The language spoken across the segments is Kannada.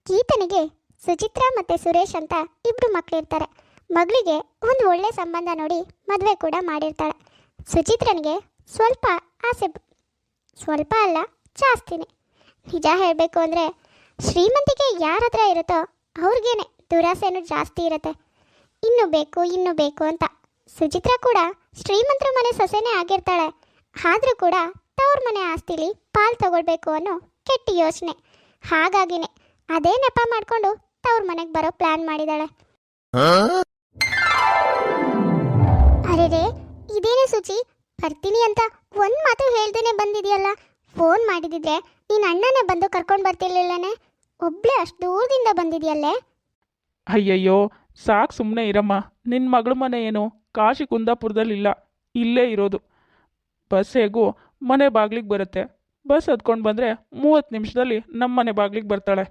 ಗೀತನಿಗೆ ಸುಚಿತ್ರಾ ಮತ್ತು ಸುರೇಶ್ ಅಂತ ಇಬ್ಬರು ಮಕ್ಕಳಿರ್ತಾರೆ. ಮಗಳಿಗೆ ಒಂದು ಒಳ್ಳೆ ಸಂಬಂಧ ನೋಡಿ ಮದುವೆ ಕೂಡ ಮಾಡಿರ್ತಾಳೆ. ಸುಚಿತ್ರನಿಗೆ ಸ್ವಲ್ಪ ಆಸೆ, ಸ್ವಲ್ಪ ಅಲ್ಲ ಜಾಸ್ತಿನೇ. ನಿಜ ಹೇಳಬೇಕು ಅಂದರೆ ಶ್ರೀಮಂತಿಕೆ ಯಾರ ಹತ್ರ ಇರುತ್ತೋ ಅವ್ರಿಗೇನೆ ದುರಾಸೆನೂ ಜಾಸ್ತಿ ಇರುತ್ತೆ. ಇನ್ನೂ ಬೇಕು ಅಂತ. ಸುಚಿತ್ರಾ ಕೂಡ ಶ್ರೀಮಂತರ ಮನೆ ಸೊಸೆನೇ ಆಗಿರ್ತಾಳೆ. ಆದರೂ ಕೂಡ ತವ್ರ ಮನೆ ಆಸ್ತಿಲಿ ಪಾಲು ತಗೊಳ್ಬೇಕು ಅನ್ನೋ ಕೆಟ್ಟ ಯೋಚನೆ. ಹಾಗಾಗಿನೇ ಅದೇ ನೆಪ ಮಾಡಿಕೊಂಡು ತವ್ರ ಮನೆಗೆ ಬರೋ ಪ್ಲಾನ್ ಮಾಡಿದಾಳೆ. ಅರೆ ಇದೇನೇ ಸುಚಿ, ಬರ್ತೀನಿ ಅಂತ ಒಂದು ಮಾತು ಹೇಳ್ದೇನೆ ಬಂದಿದೆಯಲ್ಲ. ಫೋನ್ ಮಾಡಿದಿದ್ರೆ ನೀನು ಅಣ್ಣನೇ ಬಂದು ಕರ್ಕೊಂಡು ಬರ್ತಿರ್ಲಿಲ್ಲನೇ, ಒಬ್ಳೆ ಅಷ್ಟು ದೂರದಿಂದ ಬಂದಿದೆಯಲ್ಲೇ. ಅಯ್ಯಯ್ಯೋ ಸಾಕು, ಸುಮ್ಮನೆ ಇರಮ್ಮ. ನಿನ್ನ ಮಗಳ ಮನೆ ಏನು ಕಾಶಿ ಕುಂದಾಪುರದಲ್ಲಿಲ್ಲ, ಇಲ್ಲೇ ಇರೋದು. ಬಸ್ ಹೇಗೂ ಮನೆ ಬಾಗ್ಲಿಗೆ ಬರುತ್ತೆ. ಬಸ್ ಹತ್ಕೊಂಡು ಬಂದರೆ 30 ನಿಮಿಷದಲ್ಲಿ ನಮ್ಮ ಮನೆ ಬಾಗ್ಲಿಗೆ ಬರ್ತಾಳೆ.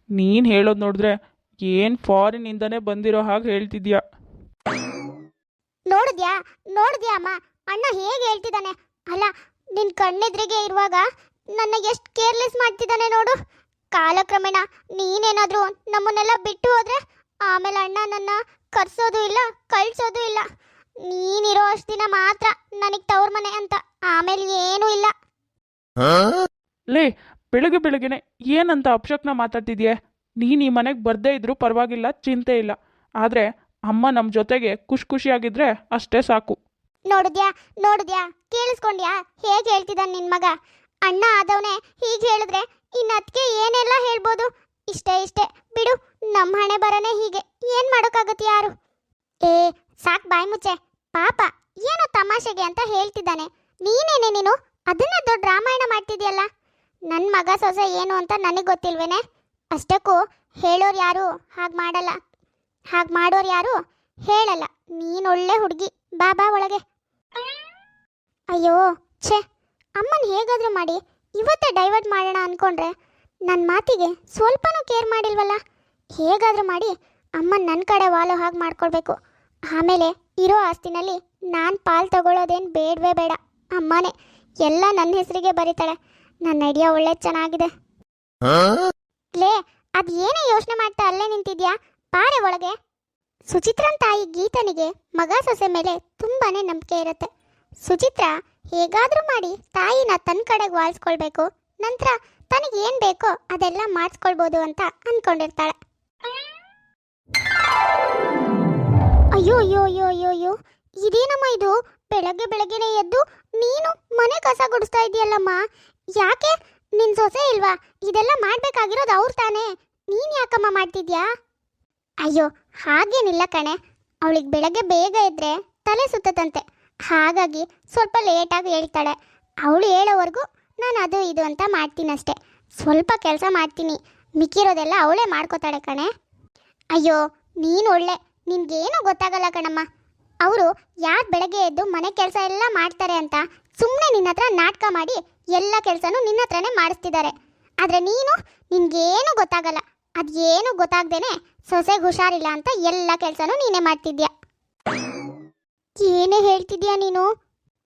ನೀನು ಹೇಳೋದು ನೋಡಿದ್ರೆ ಏನು ಫಾರಿನಿಂದನೇ ಬಂದಿರೋ ಹಾಗೆ ಹೇಳ್ತಿದ್ಯಾ. ನೋಡಿದ್ಯಾ ಅಮ್ಮ, ಅಣ್ಣ ಹೇಗೆ ಹೇಳ್ತಿದ್ದಾನೆ. ಅಲ್ಲ, ನಿನ್ನ ಕಣ್ಣೆದ್ರಿಗೆ ಇರುವಾಗ ನನ್ನ ಎಷ್ಟು ಕೇರ್ಲೆಸ್ ಮಾಡ್ತಿದ್ದಾನೆ ನೋಡು. ಕಾಲಕ್ರಮೇಣ ನೀನೇನಾದರೂ ನಮ್ಮನ್ನೆಲ್ಲ ಬಿಟ್ಟು ಹೋದ್ರೆ ಆಮೇಲೆ ಅಣ್ಣ ನನ್ನ ಕರ್ಸೋದು ಇಲ್ಲ, ಕಳ್ಸೋದು ಇಲ್ಲ. ನೀನಿರೋ ಅಷ್ಟು ದಿನ ಮಾತ್ರ ನನಗೆ ತವ್ರ ಮನೆ ಅಂತ, ಆಮೇಲೆ ಏನೂ ಇಲ್ಲ. ಲೇ, ಬೆಳಗ್ಗೆನೆ ಏನಂತ ಅಪಶಕ್ನ ಮಾತಾಡ್ತಿದ್ಯೆ. ನೀನು ಈ ಮನೆಗೆ ಬರದೇ ಇದ್ರೂ ಪರವಾಗಿಲ್ಲ, ಚಿಂತೆ ಇಲ್ಲ. ಆದರೆ ಅಮ್ಮ ನಮ್ಮ ಜೊತೆಗೆ ಖುಷಿಯಾಗಿದ್ರೆ ಅಷ್ಟೇ ಸಾಕು. ನೋಡಿದ್ಯಾ ಕೇಳಿಸ್ಕೊಂಡ್ಯಾ ಹೇಗೆ ಹೇಳ್ತಿದ್ದಾನೆ ನಿನ್ನ ಮಗ. ಅಣ್ಣ ಆದವನೇ ಹೀಗೆ ಹೇಳಿದ್ರೆ ಇನ್ನು ಅದಕ್ಕೆ ಏನೆಲ್ಲ ಹೇಳ್ಬೋದು. ಇಷ್ಟೇ ಬಿಡು, ನಮ್ಮ ಹಣೆ ಬರನೇ ಹೀಗೆ, ಏನು ಮಾಡೋಕ್ಕಾಗತ್ತೆ ಯಾರು. ಸಾಕು ಬಾಯಿ ಮುಚ್ಚೆ. ಪಾಪ ಏನೋ ತಮಾಷೆಗೆ ಅಂತ ಹೇಳ್ತಿದ್ದಾನೆ. ನೀನು ಅದನ್ನೇ ದೊಡ್ಡ ರಾಮಾಯಣ ಮಾಡ್ತಿದ್ಯಲ್ಲ. ನನ್ನ ಮಗ ಸೊಸೆ ಏನು ಅಂತ ನನಗೆ ಗೊತ್ತಿಲ್ವೇನೆ. ಅಷ್ಟಕ್ಕೂ ಹೇಳೋರು ಯಾರು ಹಾಗೆ ಮಾಡಲ್ಲ, ಹಾಗೆ ಮಾಡೋರು ಯಾರು ಹೇಳಲ್ಲ. ನೀನು ಒಳ್ಳೆ ಹುಡುಗಿ, ಬಾ ಒಳಗೆ. ಅಯ್ಯೋ ಛೇ, ಅಮ್ಮನ ಹೇಗಾದರೂ ಮಾಡಿ ಇವತ್ತೇ ಡೈವರ್ಟ್ ಮಾಡೋಣ ಅಂದ್ಕೊಂಡ್ರೆ ನನ್ನ ಮಾತಿಗೆ ಸ್ವಲ್ಪನೂ ಕೇರ್ ಮಾಡಿಲ್ವಲ್ಲ. ಹೇಗಾದರೂ ಮಾಡಿ ಅಮ್ಮನ ನನ್ನ ಕಡೆ ವಾಲೋ ಹಾಗೆ ಮಾಡ್ಕೊಳ್ಬೇಕು. ಆಮೇಲೆ ಇರೋ ಆಸ್ತಿನಲ್ಲಿ ನಾನು ಪಾಲು ತಗೊಳ್ಳೋದೇನು ಬೇಡವೇ ಬೇಡ. ಅಮ್ಮನೇ ಎಲ್ಲ ನನ್ನ ಹೆಸರಿಗೆ ಬರೀತಾಳೆ. ನನ್ನ ಐಡಿಯಾ ಒಳ್ಳೆ ಚೆನ್ನಾಗಿದೆ. ಲೇ, ಅದು ಏನೇ ಯೋಚನೆ ಮಾಡ್ತಾ ಅಲ್ಲೇ ನಿಂತಿದ್ಯಾ, ಬಾರೆ ಒಳಗೆ. ಸುಚಿತ್ರನ್ ತಾಯಿ ಗೀತನಿಗೆ ಮಗ ಸೊಸೆ ಮೇಲೆ ತುಂಬಾನೇ ನಂಬಿಕೆ ಇರುತ್ತೆ. ಸುಚಿತ್ರಾ ಹೇಗಾದರೂ ಮಾಡಿ ತಾಯಿನ ತನ್ನ ಕಡೆಗೆ ವಾಲ್ಸ್ಕೊಳ್ಬೇಕು, ನಂತರ ತನಗೆ ಏನು ಬೇಕೋ ಅದೆಲ್ಲ ಮಾಡಿಸ್ಕೊಳ್ಬೋದು ಅಂತ ಅಂದ್ಕೊಂಡಿರ್ತಾಳೆ. ಅಯ್ಯೋ ಇದೇನಮ್ಮ ಇದು, ಬೆಳಗ್ಗೆನೆ ಎದ್ದು ನೀನು ಮನೆ ಕಸ ಗುಡಿಸ್ತಾ ಇದೆಯಲ್ಲಮ್ಮ. ಯಾಕೆ ನಿನ್ನ ಸೊಸೆ ಇಲ್ವಾ? ಇದೆಲ್ಲ ಮಾಡಬೇಕಾಗಿರೋದು ಅವ್ರು ತಾನೇ, ನೀನು ಯಾಕಮ್ಮ ಮಾಡ್ತಿದ್ಯಾ? ಅಯ್ಯೋ ಹಾಗೇನಿಲ್ಲ ಕಣೆ, ಅವಳಿಗೆ ಬೆಳಗ್ಗೆ ಬೇಗ ಇದ್ದರೆ ತಲೆ ಸುತ್ತದಂತೆ, ಹಾಗಾಗಿ ಸ್ವಲ್ಪ ಲೇಟಾಗಿ ಹೇಳ್ತಾಳೆ. ಅವಳು ಹೇಳೋವರೆಗೂ ನಾನು ಅದು ಇದು ಅಂತ ಮಾಡ್ತೀನಷ್ಟೆ. ಸ್ವಲ್ಪ ಕೆಲಸ ಮಾಡ್ತೀನಿ, ಮಿಕ್ಕಿರೋದೆಲ್ಲ ಅವಳೇ ಮಾಡ್ಕೋತಾಳೆ ಕಣೆ. ಅಯ್ಯೋ ನೀನು ಒಳ್ಳೆ, ನಿನ್ಗೇನೂ ಗೊತ್ತಾಗಲ್ಲ ಕಣಮ್ಮ. ಅವರು ಯಾರು ಬೆಳಗ್ಗೆ ಎದ್ದು ಮನೆ ಕೆಲಸ ಎಲ್ಲ ಮಾಡ್ತಾರೆ ಅಂತ ಸುಮ್ಮನೆ ನಿನ್ನ ಹತ್ರ ನಾಟಕ ಮಾಡಿ ಎಲ್ಲ ಕೆಲಸನೂ ನಿನ್ನ ಹತ್ರನೇ ಮಾಡಿಸ್ತಿದ್ದಾರೆ. ಆದರೆ ನಿನ್ಗೇನು ಗೊತ್ತಾಗಲ್ಲ. ಅದೇನು ಗೊತ್ತಾಗ್ದೇನೆ ಸೊಸೆಗೆ ಹುಷಾರಿಲ್ಲ ಅಂತ ಎಲ್ಲ ಕೆಲಸನೂ ನೀನೇ ಮಾಡ್ತಿದ್ಯಾ. ಏನೇ ಹೇಳ್ತಿದ್ಯಾ ನೀನು?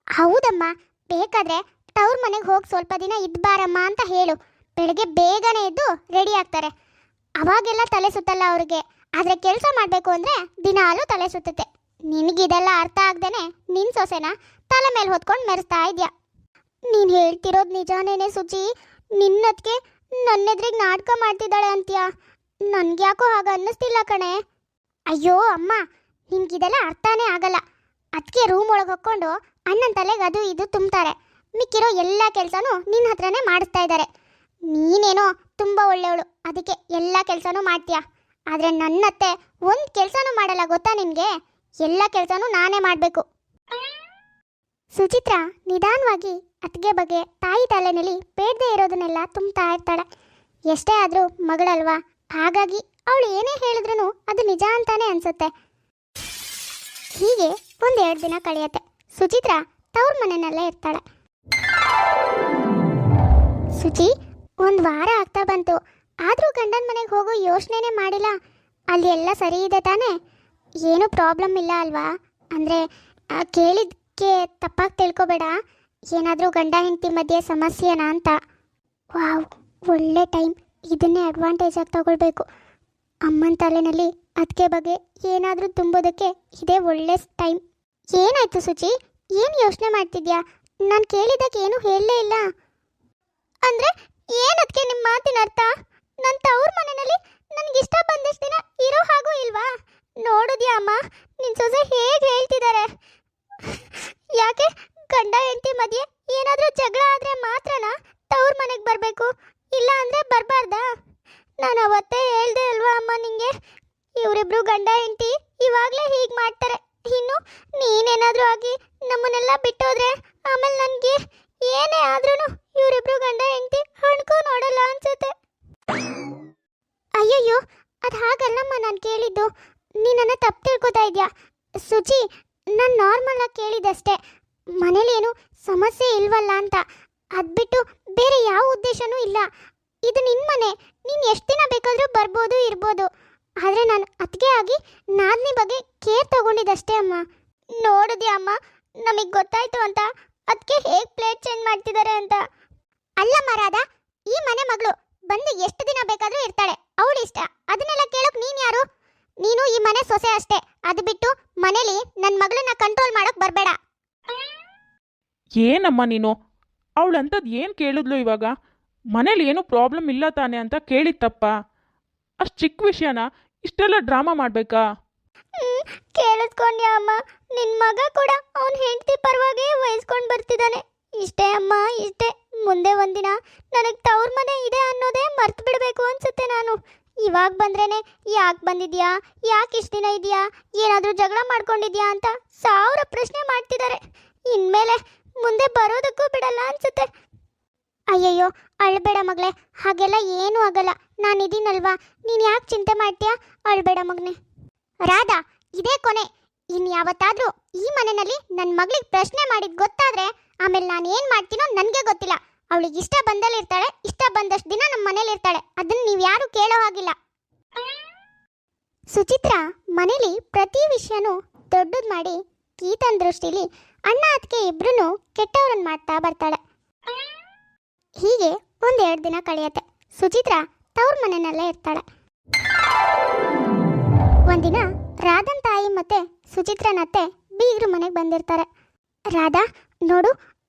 ಹೌದಮ್ಮ, ಬೇಕಾದರೆ ತವ್ರ ಮನೆಗೆ ಹೋಗಿ ಸ್ವಲ್ಪ ದಿನ ಇದ್ಬಾರಮ್ಮ ಅಂತ ಹೇಳು. ಬೆಳಗ್ಗೆ ಬೇಗನೆ ಎದ್ದು ರೆಡಿ ಆಗ್ತಾರೆ, ಅವಾಗೆಲ್ಲ ತಲೆ ಸುತ್ತಲ್ಲ ಅವ್ರಿಗೆ. ಆದರೆ ಕೆಲಸ ಮಾಡಬೇಕು ಅಂದರೆ ದಿನಾಲೂ ತಲೆ ಸುತ್ತುತ್ತೆ. ನಿನಗಿದೆಲ್ಲ ಅರ್ಥ ಆಗ್ದೇನೆ ನಿನ್ನ ಸೊಸೆನ ತಲೆ ಮೇಲೆ ಹೊತ್ಕೊಂಡು ಮೆರೆಸ್ತಾ ಇದೆಯಾ. ನೀನು ಹೇಳ್ತಿರೋದು ನಿಜಾನೇನೆ ಸುಚಿ. ನಿನ್ನದಕ್ಕೆ ನನ್ನೆದ್ರಿಗೆ ನಾಟಕ ಮಾಡ್ತಿದ್ದಾಳೆ ಅಂತೀಯಾ? ನನಗ್ಯಾಕೋ ಹಾಗೆ ಅನ್ನಿಸ್ತಿಲ್ಲ ಕಣೆ. ಅಯ್ಯೋ ಅಮ್ಮ, ನಿನ್ಗಿದೆಲ್ಲ ಅರ್ಥನೇ ಆಗಲ್ಲ. ಅದಕ್ಕೆ ರೂಮ್ ಒಳಗೆ ಹೊಕ್ಕೊಂಡು ಅಣ್ಣನ ತಲೆಗೆ ಅದು ಇದು ತುಂಬ್ತಾರೆ. ಮಿಕ್ಕಿರೋ ಎಲ್ಲ ಕೆಲಸನೂ ನಿನ್ನ ಹತ್ರನೇ ಮಾಡಿಸ್ತಾ ಇದ್ದಾರೆ. ನೀನೇನೋ ತುಂಬ ಒಳ್ಳೆಯವಳು, ಅದಕ್ಕೆ ಎಲ್ಲ ಕೆಲಸನೂ ಮಾಡ್ತೀಯಾ. ಆದರೆ ನನ್ನತ್ತೆ ಒಂದು ಕೆಲಸನೂ ಮಾಡಲ್ಲ ಗೊತ್ತಾ ನಿನಗೆ? ಎಲ್ಲ ಕೆಲಸನೂ ನಾನೇ ಮಾಡಬೇಕು. ಸುಚಿತ್ರಾ ನಿಧಾನವಾಗಿ ಅತ್ತಿಗೆ ಬಗ್ಗೆ ತಾಯಿ ತಲೆನಲ್ಲಿ ಬೇಡದೇ ಇರೋದನ್ನೆಲ್ಲ ತುಂಬ್ತಾ ಇರ್ತಾಳೆ. ಎಷ್ಟೇ ಆದರೂ ಮಗಳಲ್ವಾ, ಹಾಗಾಗಿ ಅವಳು ಏನೇ ಹೇಳಿದ್ರೂ ಅದು ನಿಜ ಅಂತಾನೆ ಅನ್ಸುತ್ತೆ. ಹೀಗೆ 1-2 ದಿನ ಕಳೆಯುತ್ತೆ. ಸುಚಿತ್ರಾ ತವ್ರ ಮನೆಯಲ್ಲೇ ಇರ್ತಾಳೆ. ಸುಚಿ 1 ವಾರ ಆಗ್ತಾ ಬಂತು, ಆದರೂ ಗಂಡನ ಮನೆಗೆ ಹೋಗೋ ಯೋಚನೆನೇ ಮಾಡಿಲ್ಲ. ಅಲ್ಲಿ ಎಲ್ಲ ಸರಿ ಇದೆ ತಾನೇ? ಏನೂ ಪ್ರಾಬ್ಲಮ್ ಇಲ್ಲ ಅಲ್ವಾ? ಅಂದರೆ ಕೇಳಿದ್ದಕ್ಕೆ ತಪ್ಪಾಗಿ ತಿಳ್ಕೊಬೇಡ, ಏನಾದರೂ ಗಂಡ ಹೆಂಡತಿ ಮಧ್ಯೆ ಸಮಸ್ಯೆನಾ ಅಂತ. ವಾವ್, ಒಳ್ಳೆ ಟೈಮ್. ಇದನ್ನೇ ಅಡ್ವಾಂಟೇಜ್ ಆಗಿ ತಗೊಳ್ಬೇಕು. ಅಮ್ಮನ ತಲೆನಲ್ಲಿ ಅದಕ್ಕೆ ಬಗ್ಗೆ ಏನಾದರೂ ತುಂಬೋದಕ್ಕೆ ಇದೇ ಒಳ್ಳೆ ಟೈಮ್. ಏನಾಯ್ತು ಸುಚಿ, ಏನು ಯೋಚನೆ ಮಾಡ್ತಿದ್ಯಾ? ನಾನು ಕೇಳಿದ್ದಕ್ಕೆ ಏನು ಹೇಳಲೇ ಇಲ್ಲ. ಅಂದರೆ ಏನದಕ್ಕೆ ನಿಮ್ಮ ಮಾತಿನ ಅರ್ಥ? ನನ್ನ ತವ್ರ ಮನೆಯಲ್ಲಿ ನನಗಿಷ್ಟ ಬಂದಷ್ಟು ದಿನ ಇರೋ ಹಾಗೂ ಇಲ್ವಾ? ನೋಡಿದ್ಯಾ ಅಮ್ಮ, ನಿನ್ನ ಸೊಸೆ ಹೇಗೆ ಹೇಳ್ತಿದ್ದಾರೆ? ಯಾಕೆ ಗಂಡ ಹೆಂಡತಿ ಮಧ್ಯೆ ಏನಾದರೂ ಜಗಳ ಆದರೆ ಮಾತ್ರನಾ ತವ್ರ ಮನೆಗೆ ಬರಬೇಕು, ಇಲ್ಲ ಅಂದರೆ ಬರಬಾರ್ದಾ? ನಾನು ಅವತ್ತೇ ಹೇಳ್ದೆ ಅಲ್ವಾ ಅಮ್ಮ ನಿಂಗೆ, ಇವರಿಬ್ರು ಗಂಡ ಹೆಂಡತಿ ಇವಾಗಲೇ ಹೀಗೆ ಮಾಡ್ತಾರೆ, ಇನ್ನು ನೀನೇನಾದರೂ ಆಗಿ ನಮ್ಮನ್ನೆಲ್ಲ ಬಿಟ್ಟೋದ್ರೆ ಆಮೇಲೆ ನನಗೆ ಏನೇ ಆದ್ರೂ ಇವರಿಬ್ರು ಗಂಡ ಹೆಂಡತಿ ಹಣ್ಕೋ ನೋಡಲ್ಲ ಅನ್ಸುತ್ತೆ. ಅಯ್ಯಯ್ಯೋ, ಅದು ಹಾಗಲ್ಲಮ್ಮ ನಾನು ಕೇಳಿದ್ದು, ನೀನನ್ನ ತಪ್ಪು ತಿಳ್ಕೊತಾ ಇದೆಯಾ? ಸುಚಿ, ನಾನು ನಾರ್ಮಲ್ ಆಗಿ ಕೇಳಿದಷ್ಟೇ, ಮನೇಲಿ ಏನು ಸಮಸ್ಯೆ ಇಲ್ವಲ್ಲ ಅಂತ. ಅದು ಬಿಟ್ಟು ಬೇರೆ ಯಾವ ಉದ್ದೇಶನೂ ಇಲ್ಲ. ಇದು ನಿನ್ನ ಮನೆ, ನೀನು ಎಷ್ಟು ದಿನ ಬೇಕಾದರೂ ಬರ್ಬೋದು ಇರ್ಬೋದು. ಆದರೆ ನಾನು ಅತ್ತಿಗೆ ಆಗಿ ನಾದಿನಿ ಬಗ್ಗೆ ಕೇರ್ ತಗೊಂಡಿದ್ದಷ್ಟೇ ಅಮ್ಮ. ನೋಡಿದ್ಯಾ ಅಮ್ಮ, ನಮಗೆ ಗೊತ್ತಾಯ್ತು ಅಂತ ಅದಕ್ಕೆ ಹೇಗೆ ಪ್ಲೇಟ್ ಚೇಂಜ್ ಮಾಡ್ತಿದ್ದಾರೆ ಅಂತ. ಅಲ್ಲಮ್ಮ ರಾಧಾ, ಈ ಮನೆ ಮಗಳು ಬಂದು ಎಷ್ಟು ದಿನ ಬೇಕಾದರೂ ಇರ್ತಾಳೆ, ಅವಳು ಇಷ್ಟ. ಅದನ್ನೆಲ್ಲ ಕೇಳೋಕೆ ನೀನು ಯಾರು? ನೀನು ಈ ಮನೆ ಸೊಸೆ ಅಷ್ಟೇ. ಅದು ಬಿಟ್ಟು ಮನೇಲಿ ನನ್ನ ಮಗಳನ್ನ ಕಂಟ್ರೋಲ್ ಮಾಡೋಕೆ ಬರಬೇಡ. ಏನಮ್ಮ ನೀನು? ಅವಳಂಥದ್ದು ಏನು ಕೇಳಿದ್ಲು ಇವಾಗ? ಮನೇಲಿ ಏನೂ ಪ್ರಾಬ್ಲಮ್ ಇಲ್ಲ ತಾನೆ ಅಂತ ಕೇಳಿತ್ತಪ್ಪ. ಅಷ್ಟು ಚಿಕ್ಕ ವಿಷಯನ ಇಷ್ಟೆಲ್ಲ ಡ್ರಾಮಾ ಮಾಡಬೇಕಾ? ಕೇಳಿಸ್ಕೊಂಡ್ಯಾ ಅಮ್ಮ, ನಿನ್ನ ಮಗ ಕೂಡ ಅವನ ಹೆಂಡತಿ ಪರವಾಗಿ ವಹಿಸ್ಕೊಂಡು ಬರ್ತಿದ್ದಾನೆ. ಇಷ್ಟೇ ಅಮ್ಮ, ಇಷ್ಟೇ. ಮುಂದೆ ಒಂದಿನ ನನಗೆ ತವ್ರ ಮನೆ ಇದೆ ಅನ್ನೋದೇ ಮರ್ತು ಬಿಡಬೇಕು ಅನ್ಸುತ್ತೆ. ನಾನು ಇವಾಗ ಬಂದ್ರೇನೆ ಯಾಕೆ ಬಂದಿದ್ಯಾ, ಯಾಕೆ ಇಷ್ಟು ದಿನ ಇದೆಯಾ, ಏನಾದರೂ ಜಗಳ ಮಾಡ್ಕೊಂಡಿದ್ಯಾ ಅಂತ 1000 ಪ್ರಶ್ನೆ ಮಾಡ್ತಿದ್ದಾರೆ. ಇನ್ಮೇಲೆ ಮುಂದೆ ಬರೋದಕ್ಕೂ ಬಿಡಲ್ಲ ಅನ್ಸುತ್ತೆ. ಅಯ್ಯಯ್ಯೋ, ಅಳ್ಬೇಡ ಮಗಳೇ, ಹಾಗೆಲ್ಲ ಏನೂ ಆಗಲ್ಲ. ನಾನಿದ್ದೀನಲ್ವಾ, ನೀನು ಯಾಕೆ ಚಿಂತೆ ಮಾಡ್ತೀಯಾ? ಅಳ್ಬೇಡ ಮಗನೇ. ರಾಧಾ, ಇದೇ ಕೊನೆ. ಇನ್ನು ಯಾವತ್ತಾದರೂ ಈ ಮನೆಯಲ್ಲಿ ನನ್ನ ಮಗಳಿಗೆ ಪ್ರಶ್ನೆ ಮಾಡಿದ್ದು ಗೊತ್ತಾದರೆ ಆಮೇಲೆ ನಾನು ಏನು ಮಾಡ್ತೀನೋ ನನಗೆ ಗೊತ್ತಿಲ್ಲ. ಅವಳಿಗೆ ಇಷ್ಟ ಬಂದಲ್ಲಿ ಇರ್ತಾಳೆ, ಇಷ್ಟ ಬಂದಷ್ಟು ದಿನ ನಮ್ಮ ಮನೇಲಿ ಇರ್ತಾಳೆ. ಅದನ್ನು ನೀವು ಯಾರೂ ಕೇಳೋ ಹಾಗಿಲ್ಲ. ಸುಚಿತ್ರಾ ಮನೇಲಿ ಪ್ರತಿ ವಿಷಯನೂ ದೊಡ್ಡದು ಮಾಡಿ ಗೀತನ ದೃಷ್ಟಿಲಿ ಅಣ್ಣ ಅದಕ್ಕೆ ಇಬ್ರು ಕೆಟ್ಟವರನ್ನು ಮಾಡ್ತಾ ಬರ್ತಾಳೆ. ಹೀಗೆ 1-2 ದಿನ ಕಳೆಯುತ್ತೆ. ಸುಚಿತ್ರಾ ತವ್ರ ಮನೆಯಲ್ಲೇ ಇರ್ತಾಳೆ. ಒಂದಿನ ರಾಧನ್ ತಾಯಿ ಮತ್ತೆ ಸುಚಿತ್ರನತ್ತೆ ಬೀಗ್ರ ಮನೆಗೆ ಬಂದಿರ್ತಾರೆ. ರಾಧಾ, ನೋಡು,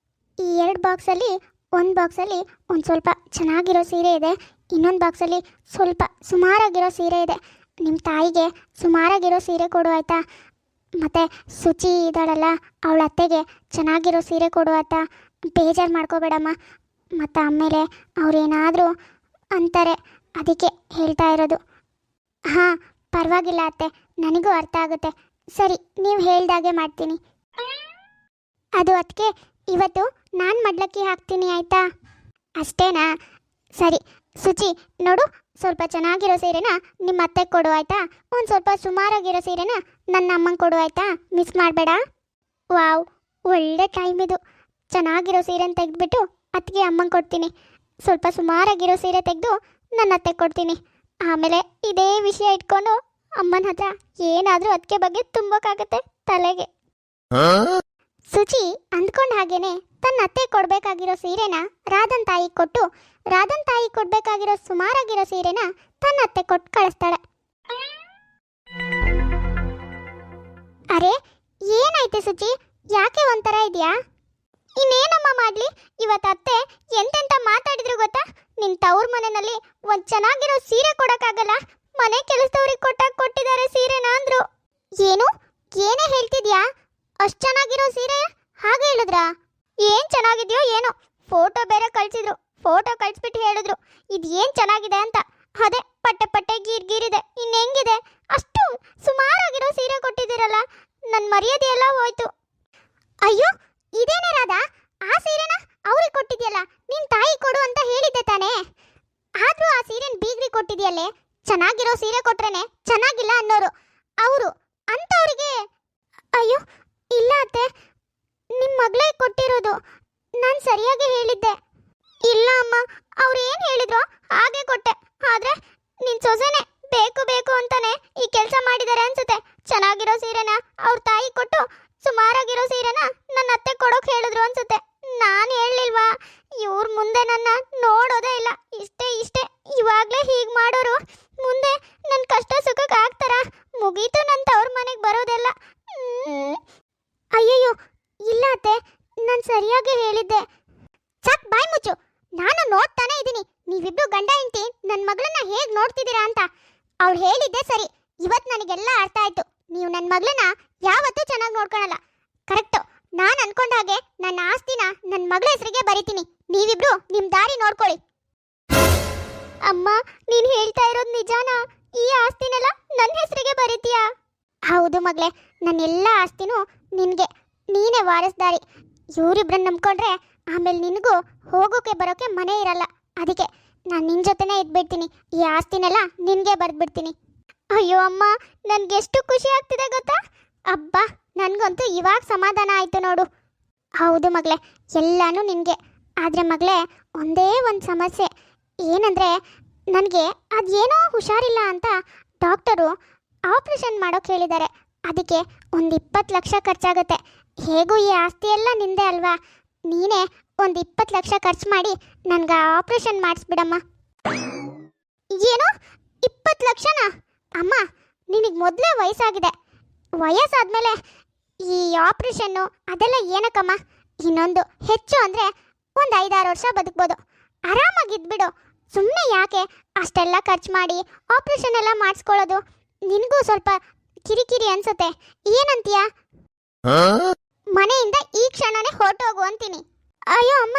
ಈ 2 ಬಾಕ್ಸಲ್ಲಿ ಒಂದು ಬಾಕ್ಸಲ್ಲಿ ಒಂದು ಸ್ವಲ್ಪ ಚೆನ್ನಾಗಿರೋ ಸೀರೆ ಇದೆ, ಇನ್ನೊಂದು ಬಾಕ್ಸಲ್ಲಿ ಸ್ವಲ್ಪ ಸುಮಾರಾಗಿರೋ ಸೀರೆ ಇದೆ. ನಿಮ್ಮ ತಾಯಿಗೆ ಸುಮಾರಾಗಿರೋ ಸೀರೆ ಕೊಡು ಆಯಿತಾ? ಮತ್ತು ಸುಚಿ ಇದ್ದಾಳಲ್ಲ, ಅವಳ ಅತ್ತೆಗೆ ಚೆನ್ನಾಗಿರೋ ಸೀರೆ ಕೊಡು ಆಯಿತಾ? ಬೇಜಾರು ಮಾಡ್ಕೋಬೇಡಮ್ಮ. ಮತ್ತು ಆಮೇಲೆ ಅವರೇನಾದರೂ ಅಂತಾರೆ, ಅದಕ್ಕೆ ಹೇಳ್ತಾ ಇರೋದು. ಹಾಂ, ಪರವಾಗಿಲ್ಲ ಅತ್ತೆ, ನನಗೂ ಅರ್ಥ ಆಗುತ್ತೆ. ಸರಿ, ನೀವು ಹೇಳ್ದಾಗೆ ಮಾಡ್ತೀನಿ. ಅದು ಅದಕ್ಕೆ ಇವತ್ತು ನಾನು ಮಡ್ಲಕ್ಕಿ ಹಾಕ್ತೀನಿ ಆಯಿತಾ? ಅಷ್ಟೇನಾ? ಸರಿ. ಸುಚಿ, ನೋಡು, ಸ್ವಲ್ಪ ಚೆನ್ನಾಗಿರೋ ಸೀರೆನ ನಿಮ್ಮ ಅತ್ತೆಗೆ ಕೊಡು ಆಯಿತಾ? ಒಂದು ಸ್ವಲ್ಪ ಸುಮಾರಾಗಿರೋ ಸೀರೆನ ನನ್ನ ಅಮ್ಮಂಗೆ ಕೊಡು ಆಯಿತಾ? ಮಿಸ್ ಮಾಡಬೇಡ. ವಾವ್, ಒಳ್ಳೆ ಟೈಮ್ ಇದು. ಚೆನ್ನಾಗಿರೋ ಸೀರೆನ ತೆಗೆದುಬಿಟ್ಟು ಅತ್ತಿಗೆ ಅಮ್ಮಂಗೆ ಕೊಡ್ತೀನಿ. ಸ್ವಲ್ಪ ಸುಮಾರಾಗಿರೋ ಸೀರೆ ತೆಗೆದು ನನ್ನ ಅತ್ತೆಗೆ ಕೊಡ್ತೀನಿ. ಆಮೇಲೆ ಇದೇ ವಿಷಯ ಇಟ್ಕೊಂಡು ಅಮ್ಮನ ಹತ್ರ ಏನಾದರೂ ಅದಕ್ಕೆ ಬಗ್ಗೆ ತುಂಬೋಕ್ಕಾಗತ್ತೆ ತಲೆಗೆ. ಸುಚಿ ಅಂದ್ಕೊಂಡ ಹಾಗೇನೆ ತನ್ನ ಅತ್ತೆ ಕೊಡಬೇಕಾಗಿರೋ ಸೀರೆನ ರಾಧನ್ ತಾಯಿ ಕೊಟ್ಟು, ರಾಧನ್ ತಾಯಿ ಕೊಡಬೇಕಾಗಿರೋ ಸುಮಾರಾಗಿರೋ ಸೀರೆನ ತನ್ನ ಅತ್ತೆ ಕೊಟ್ಟು ಕಳಿಸ್ತಾಳೆ. ಅರೆ, ಏನಾಯ್ತು ಸುಚಿ, ಯಾಕೆ ಒಂಥರ ಇದೆಯಾ? ಇನ್ನೇನಮ್ಮ ಮಾಡಲಿ, ಇವತ್ತು ಅತ್ತೆ ಎಂತೆಂತ ಮಾತಾಡಿದ್ರು ಗೊತ್ತಾ? ನಿನ್ನ ತವ್ರ ಮನೆಯಲ್ಲಿ ಒಂದು ಚೆನ್ನಾಗಿರೋ ಸೀರೆ ಕೊಡೋಕ್ಕಾಗಲ್ಲ, ಮನೆ ಕೆಲಸದವ್ರಿಗೆ ಕೊಟ್ಟಿದ್ದಾರೆ ಸೀರೆನ ಅಂದ್ರು. ಏನು? ಏನೇ ಹೇಳ್ತಿದ್ಯಾ? ಅಷ್ಟು ಚೆನ್ನಾಗಿರೋ ಸೀರೆ ಹಾಗೆ ಹೇಳಿದ್ರಾ? ಏನು ಚೆನ್ನಾಗಿದೆಯೋ ಏನೋ, ಫೋಟೋ ಬೇರೆ ಕಳಿಸಿದ್ರು. ಫೋಟೋ ಕಳಿಸ್ಬಿಟ್ಟು ಹೇಳಿದ್ರು ಇದು ಏನು ಚೆನ್ನಾಗಿದೆ ಅಂತ. ಅದೇ ಪಟ್ಟೆ ಪಟ್ಟೆ ಗೀರಿದೆ. ಇನ್ನು ಹೆಂಗಿದೆ? ಅಷ್ಟು ಸುಮಾರಾಗಿರೋ ಸೀರೆ ಕೊಟ್ಟಿದ್ದೀರಲ್ಲ, ನನ್ನ ಮರ್ಯಾದೆ ಎಲ್ಲ ಹೋಯ್ತು. ಅಯ್ಯೋ, ಇದೇನೇ ರಾಧಾ, ಆ ಸೀರೆನ ಅವ್ರಿಗೆ ಕೊಟ್ಟಿದ್ಯಲ್ಲ, ನಿನ್ನ ತಾಯಿ ಕೊಡು ಅಂತ ಹೇಳಿದ್ದೆ ತಾನೇ? ಆದರೂ ಆ ಸೀರೆನ ಬೀಗ್ರಿ ಕೊಟ್ಟಿದ್ಯಲ್ಲೇ. ಚೆನ್ನಾಗಿರೋ ಸೀರೆ ಕೊಟ್ರೇನೆ ಚೆನ್ನಾಗಿಲ್ಲ ಅನ್ನೋರು ಅವರು, ಅಂಥವ್ರಿಗೆ. ಅಯ್ಯೋ ಇಲ್ಲ ಅತ್ತೆ, ನಿಮ್ಮ ಮಗಳೇ ಕೊಟ್ಟಿರೋದು. ನಾನು ಸರಿಯಾಗಿ ಹೇಳಿದ್ದೆ. ಇಲ್ಲ ಅಮ್ಮ, ಅವ್ರು ಏನು ಹೇಳಿದ್ರು ಹಾಗೆ ಕೊಟ್ಟೆ. ಆದರೆ ನಿನ್ನ ಸೊಸೆನೇ ಬೇಕು ಬೇಕು ಅಂತಾನೆ ಈ ಕೆಲಸ ಮಾಡಿದ್ದಾರೆ ಅನ್ಸುತ್ತೆ. ಚೆನ್ನಾಗಿರೋ ಸೀರೆನ ಅವ್ರ ತಾಯಿ ಕೊಟ್ಟು ಸುಮಾರಾಗಿರೋ ಸೀರೆನ ನನ್ನ ಅತ್ತೆ ಕೊಡೋಕೆ ಹೇಳಿದ್ರು ಅನ್ಸುತ್ತೆ. ನಾನು ಹೇಳಲಿಲ್ವಾ? ಇವ್ರ ಮುಂದೆ ನನ್ನ ನೋಡೋದೇ ಇಲ್ಲ. ಇಷ್ಟೇ ಇವಾಗಲೇ ಗಂಡ ಹೆಂಡತಿ ನನ್ನ ಮಗಳನ್ನ ಹೇಗೆ ನೋಡ್ತಿದ್ದೀರಾ ಅಂತ. ಅವ್ಳು ಹೇಳಿದ್ದೆ ಸರಿ, ಇವತ್ತು ನನಗೆಲ್ಲ ಅರ್ಥ ಆಯ್ತು. ನೀವು ನನ್ನ ಮಗಳನ್ನ ಯಾವತ್ತೂ ಚೆನ್ನಾಗಿ ನೋಡ್ಕೊಳಲ್ಲ. ಕರೆಕ್ಟು. ನಾನು ಅನ್ಕೊಂಡ ಹಾಗೆ ನನ್ನ ಆಸ್ತಿನ ನನ್ನ ಮಗಳ ಹೆಸರಿಗೆ ಬರಿತೀನಿ. ನೀವಿಬ್ರು ನಿಮ್ಮ ದಾರಿ ನೋಡ್ಕೊಳ್ಳಿ. ಅಮ್ಮ, ನೀನು ಹೇಳ್ತಾ ಇರೋದು ನಿಜಾನಾ? ಈ ಆಸ್ತಿನೆಲ್ಲ ನನ್ನ ಹೆಸರಿಗೆ ಬರೀತೀಯಾ? ಹೌದು ಮಗಳೇ, ನನ್ನ ಎಲ್ಲ ಆಸ್ತಿನೂ ನಿನಗೆ. ನೀನೇ ವಾರಸ್ದಾರಿ. ಇವರಿಬ್ರನ್ನ ನಂಬ್ಕೊಂಡ್ರೆ ಆಮೇಲೆ ನಿನಗೂ ಹೋಗೋಕೆ ಬರೋಕೆ ಮನೆ ಇರಲ್ಲ. ಅದಕ್ಕೆ ನಾನು ನಿನ್ನ ಜೊತೆನೇ ಇದ್ಬಿಡ್ತೀನಿ. ಈ ಆಸ್ತಿನೆಲ್ಲ ನಿನಗೆ ಬರೆದ್ಬಿಡ್ತೀನಿ. ಅಯ್ಯೋ ಅಮ್ಮ, ನನಗೆಷ್ಟು ಖುಷಿ ಆಗ್ತಿದೆ ಗೊತ್ತಾ? ಅಬ್ಬಾ, ನನಗಂತೂ ಇವಾಗ ಸಮಾಧಾನ ಆಯಿತು ನೋಡು. ಹೌದು ಮಗಳೇ, ಎಲ್ಲನೂ ನಿನಗೆ. ಆದರೆ ಮಗಳೇ, ಒಂದೇ ಒಂದು ಸಮಸ್ಯೆ ಏನಂದರೆ, ನನಗೆ ಅದೇನೋ ಹುಷಾರಿಲ್ಲ ಅಂತ ಡಾಕ್ಟರು ಆಪ್ರೇಷನ್ ಮಾಡೋಕೆ ಹೇಳಿದ್ದಾರೆ. ಅದಕ್ಕೆ ಒಂದು 20 ಲಕ್ಷ ಖರ್ಚಾಗುತ್ತೆ. ಹೇಗೂ ಈ ಆಸ್ತಿ ಎಲ್ಲ ನಿಂದೆ ಅಲ್ವಾ? ನೀನೇ ಒಂದು 20 ಲಕ್ಷ ಖರ್ಚು ಮಾಡಿ ನನಗೆ ಆಪ್ರೇಷನ್ ಮಾಡಿಸ್ಬಿಡಮ್ಮ. ಏನು 20 ಲಕ್ಷನಾ? ಅಮ್ಮ, ನಿನಗೆ ಮೊದಲೇ ವಯಸ್ಸಾಗಿದೆ. ವಯಸ್ಸಾದ್ಮೇಲೆ ಈ ಆಪ್ರೇಷನ್ನು ಅದೆಲ್ಲ ಏನಕ್ಕಮ್ಮ? ಇನ್ನೊಂದು ಹೆಚ್ಚು ಅಂದರೆ ಒಂದು 5-6 ವರ್ಷ ಬದುಕ್ಬೋದು. ಆರಾಮಾಗಿದ್ಬಿಡು. ಸುಮ್ಮನೆ ಯಾಕೆ ಅಷ್ಟೆಲ್ಲ ಖರ್ಚು ಮಾಡಿ ಆಪ್ರೇಷನ್ ಎಲ್ಲ ಮಾಡಿಸ್ಕೊಳ್ಳೋದು? ನಿನಗೂ ಸ್ವಲ್ಪ ಕಿರಿಕಿರಿ ಅನ್ಸುತ್ತೆ. ಏನಂತೀಯ? ಮನೆಯಿಂದ ಈ ಕ್ಷಣನೇ ಹೊರಟೋಗು ಅಂತೀನಿ. ಅಯ್ಯೋ ಅಮ್ಮ,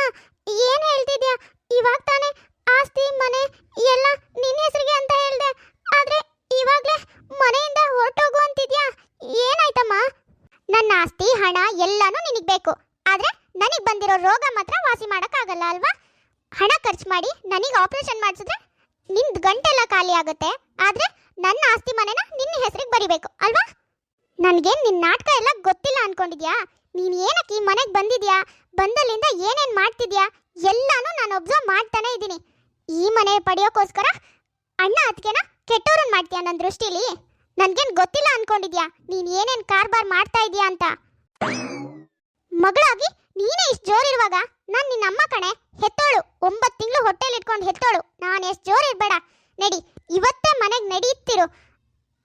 ಏನು ಹೇಳ್ತಿದ್ಯಾ? ಇವಾಗ ತಾನೇ ಆಸ್ತಿ ಮನೆ ಎಲ್ಲ ನಿನ್ನ ಹೆಸರಿಗೆ ಅಂತ ಹೇಳ್ದೆ, ಆದರೆ ಇವಾಗಲೇ ಮನೆಯಿಂದ ಹೊರಟೋಗು ಅಂತಿದ್ಯಾ? ಏನಾಯ್ತಮ್ಮ? ನನ್ನ ಆಸ್ತಿ ಹಣ ಎಲ್ಲಾನು ನಿನಗೆ ಬೇಕು. ಆದರೆ ನನಗೆ ಬಂದಿರೋ ರೋಗ ಮಾತ್ರ ವಾಸಿ ಮಾಡೋಕ್ಕಾಗಲ್ಲ ಅಲ್ವಾ? ಹಣ ಖರ್ಚು ಮಾಡಿ ನನಗೆ ಆಪರೇಷನ್ ಮಾಡಿಸಿದ್ರೆ ನಿಂದು ಗಂಟೆಲ್ಲ ಖಾಲಿ ಆಗುತ್ತೆ. ಆದರೆ ನನ್ನ ಆಸ್ತಿ ಮನೆನ ನಿನ್ನ ಹೆಸರಿಗೆ ಬರಿಬೇಕು ಅಲ್ವಾ? ನನಗೇನು ನಿನ್ನ ನಾಟಕ ಎಲ್ಲ ಗೊತ್ತಿಲ್ಲ ಅನ್ಕೊಂಡಿದ್ಯಾ? ನೀನು ಏನಕ್ಕೆ ಈ ಮನೆಗೆ ಬಂದಿದ್ಯಾ? ಬಂದಲ್ಲಿಂದ ಏನೇನು ಮಾಡ್ತಿದ್ಯಾ ಎಲ್ಲಾನು ನಾನು ಒಬ್ಸರ್ವ್ ಮಾಡ್ತಾನೆ ಇದ್ದೀನಿ. ಈ ಮನೆ ಪಡೆಯೋಕ್ಕೋಸ್ಕರ ಅಣ್ಣ ಅದಕ್ಕೆನ ಕೆಟ್ಟವ್ರನ್ನ ಮಾಡ್ತೀಯಾ ನನ್ನ ದೃಷ್ಟಿಲಿ? ನನಗೇನು ಗೊತ್ತಿಲ್ಲ ಅನ್ಕೊಂಡಿದ್ಯಾ ನೀನು ಏನೇನು ಕಾರ್ಬಾರ್ ಮಾಡ್ತಾ ಇದೀಯಾ ಅಂತ? ಮಗಳಾಗಿ ನೀನೇ ಇಷ್ಟು ಜೋರಿರುವಾಗ ನಾನು ನಿನ್ನ ಅಮ್ಮ ಕಣೆ, ಹೆತ್ತೋಳು. 9 ತಿಂಗಳು ಹೊಟ್ಟೆಲಿ ಇಟ್ಕೊಂಡು ಹೆತ್ತೋಳು. ನಾನು ಎಷ್ಟು ಜೋರು ಇರಬೇಡ. ನಡಿ, ಇವತ್ತೇ ಮನೆಗೆ ನಡೀತಿರು.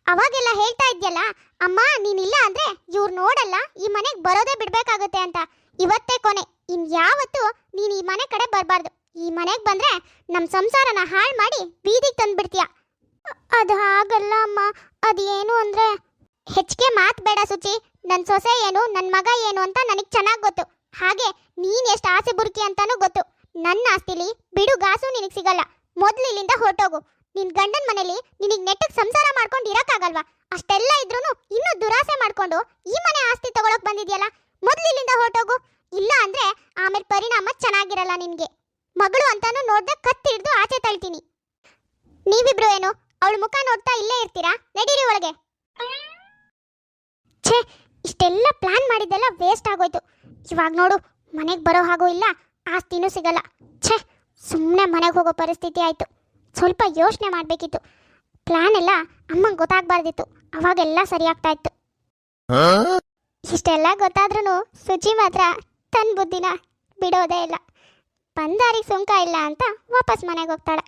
ಅವಾಗೆಲ್ಲ ಹೇಳ್ತಾ ಇದ್ಯಲ್ಲ, ಅಮ್ಮ ನೀನಿಲ್ಲ ಅಂದರೆ ಇವ್ರು ನೋಡಲ್ಲ, ಈ ಮನೆಗೆ ಬರೋದೇ ಬಿಡಬೇಕಾಗುತ್ತೆ ಅಂತ. ಇವತ್ತೇ ಕೊನೆ. ಇನ್ಯಾವತ್ತೂ ನೀನು ಈ ಮನೆ ಕಡೆ ಬರಬಾರ್ದು. ಈ ಮನೆಗೆ ಬಂದರೆ ನಮ್ಮ ಸಂಸಾರನ ಹಾಳು ಮಾಡಿ ಬೀದಿಗೆ ತಂದುಬಿಡ್ತೀಯ. ಅದು ಹಾಗಲ್ಲ ಅಮ್ಮ. ಅದೇನು ಅಂದರೆ, ಹೆಚ್ಚಿಗೆ ಮಾತು ಬೇಡ ಸುಚಿ. ನನ್ನ ಸೊಸೆ ಏನು ನನ್ನ ಮಗ ಏನು ಅಂತ ನನಗೆ ಚೆನ್ನಾಗಿ ಗೊತ್ತು. ಹಾಗೆ ನೀನು ಎಷ್ಟು ಆಸೆ ಬುರುಕಿ ಅಂತಾನೂ ಗೊತ್ತು. ನನ್ನ ಆಸ್ತಿಲಿ ಬಿಡುಗಾಸು ನಿನಗೆ ಸಿಗಲ್ಲ. ಮೊದಲು ಇಲ್ಲಿಂದ ಹೊರಟೋಗು. ನಿನ್ನ ಗಂಡನ ಮನೇಲಿ ನಿನಗೆ ನೆಟ್ಟಗೆ ಸಂಸಾರ ಮಾಡ್ಕೊಂಡು ಇರೋಕ್ಕಾಗಲ್ವಾ? ಅಷ್ಟೆಲ್ಲ ಇದ್ರೂ ಇನ್ನೂ ದುರಾಸೆ ಮಾಡ್ಕೊಂಡು ಈ ಮನೆ ಆಸ್ತಿ ತಗೊಳಕ್ ಬಂದಿದ್ಯಲ್ಲ, ಮೊದಲು ಇಲ್ಲಿಂದ ಹೊರಟೋಗು. ಇಲ್ಲ ಅಂದರೆ ಆಮೇಲೆ ಪರಿಣಾಮ ಚೆನ್ನಾಗಿರಲ್ಲ ನಿನಗೆ. ಮಗಳು ಅಂತಾನು ನೋಡ್ದೆ ಕತ್ತಿ ಹಿಡಿದು ಆಚೆ ತಳ್ತೀನಿ. ನೀವಿಬ್ರು ಏನು ಅವಳ ಮುಖ ನೋಡ್ತಾ ಇಲ್ಲೇ ಇರ್ತೀರಾ? ನಡೀರಿ ಒಳಗೆ. ಛೇ, ಇಷ್ಟೆಲ್ಲ ಪ್ಲಾನ್ ಮಾಡಿದ್ದೆಲ್ಲ ವೇಸ್ಟ್ ಆಗೋಯ್ತು. ಇವಾಗ ನೋಡು, ಮನೆಗೆ ಬರೋ ಹಾಗೂ ಇಲ್ಲ, ಆಸ್ತಿನೂ ಸಿಗಲ್ಲ. ಛೇ, ಸುಮ್ಮನೆ ಮನೆಗೆ ಹೋಗೋ ಪರಿಸ್ಥಿತಿ ಆಯಿತು. ಸ್ವಲ್ಪ ಯೋಚನೆ ಮಾಡಬೇಕಿತ್ತು. ಪ್ಲಾನ್ ಎಲ್ಲ ಅಮ್ಮಂಗೆ ಗೊತ್ತಾಗಬಾರ್ದಿತ್ತು. ಅವಾಗೆಲ್ಲ ಸರಿಯಾಗ್ತಾ ಇತ್ತು. ಇಷ್ಟೆಲ್ಲ ಗೊತ್ತಾದ್ರೂ ಸುಚಿ ಮಾತ್ರ ತನ್ನ ಬುದ್ಧಿನ ಬಿಡೋದೇ ಇಲ್ಲ. ಬಂದಾರಿಗೆ ಸುಂಕ ಇಲ್ಲ ಅಂತ ವಾಪಸ್ ಮನೆಗೆ ಹೋಗ್ತಾಳೆ.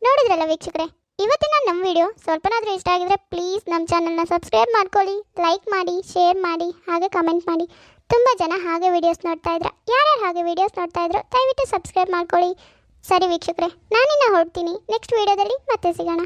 ನೋಡಿದ್ರಲ್ಲ ವೀಕ್ಷಕರೇ, ಇವತ್ತಿನ ನಮ್ಮ ವಿಡಿಯೋ ಸ್ವಲ್ಪನಾದರೂ ಇಷ್ಟ ಆಗಿದ್ರೆ ಪ್ಲೀಸ್ ನಮ್ಮ ಚಾನಲ್ನ ಸಬ್ಸ್ಕ್ರೈಬ್ ಮಾಡ್ಕೊಳ್ಳಿ, ಲೈಕ್ ಮಾಡಿ, ಶೇರ್ ಮಾಡಿ, ಹಾಗೆ ಕಮೆಂಟ್ ಮಾಡಿ. ತುಂಬ ಜನ ಹಾಗೆ ವಿಡಿಯೋಸ್ ನೋಡ್ತಾ ಇದ್ರ. ಯಾರ್ಯಾರು ಹಾಗೆ ವಿಡಿಯೋಸ್ ನೋಡ್ತಾ ಇದ್ರು ದಯವಿಟ್ಟು ಸಬ್ಸ್ಕ್ರೈಬ್ ಮಾಡ್ಕೊಳ್ಳಿ. ಸರಿ ವೀಕ್ಷಕರೇ, ನಾನಿನ್ನ ಹೊರಡ್ತೀನಿ. ನೆಕ್ಸ್ಟ್ ವಿಡಿಯೋದಲ್ಲಿ ಮತ್ತೆ ಸಿಗೋಣ.